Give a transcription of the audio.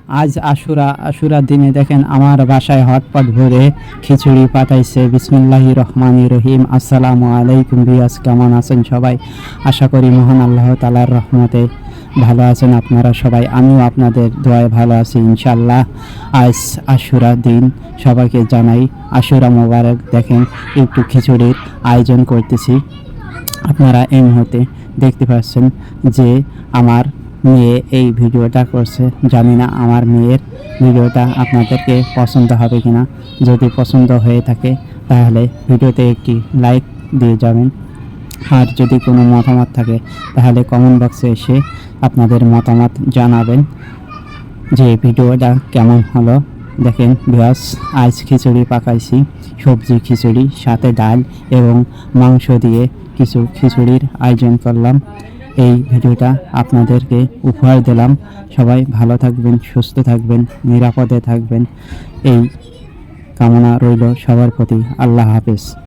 আজ আশুরা দিনে দেখেন আমার বাসায় হটপট ভরে খিচুড়ি পাঠাইছে। বিসমিল্লাহির রহমানির রহিম। আসসালামু আলাইকুম ভিউয়ার্স, কেমন আছেন সবাই? আশা করি মহান আল্লাহ তাআলার রহমতে ভালো আছেন আপনারা সবাই। আমিও আপনাদের দোয়ায় ভালো আছি ইনশাআল্লাহ। আজ আশুরা দিন, সবাইকে জানাই আশুরা মোবারক। দেখেন একটু খিচুড়ির আয়োজন করতেছি। আপনারা এই মুহূর্তে দেখতে পাচ্ছেন যে আমার মেয়ে এই ভিডিওটা করছে। জানি না আমার মেয়ের ভিডিওটা আপনাদেরকে পছন্দ হবে কিনা। যদি পছন্দ হয়ে থাকে তাহলে ভিডিওতে একটি লাইক দিয়ে যাবেন। আর যদি কোনো মতামত থাকে তাহলে কমেন্ট বক্সে এসে আপনাদের মতামত জানাবেন যে ভিডিওটা কেমন হলো। দেখেন ভিউয়ার্স, আজ খিচুড়ি পাকাইছি, সবজি খিচুড়ি, সাথে ডাল এবং মাংস দিয়ে কিছু খিচুড়ির আয়োজন করলাম। এই ভিডিওটা আপনাদেরকে উপহার দিলাম। সবাই ভালো থাকবেন, সুস্থ থাকবেন, নিরাপদে থাকবেন, এই কামনা রইল সবার প্রতি। আল্লাহ হাফেজ।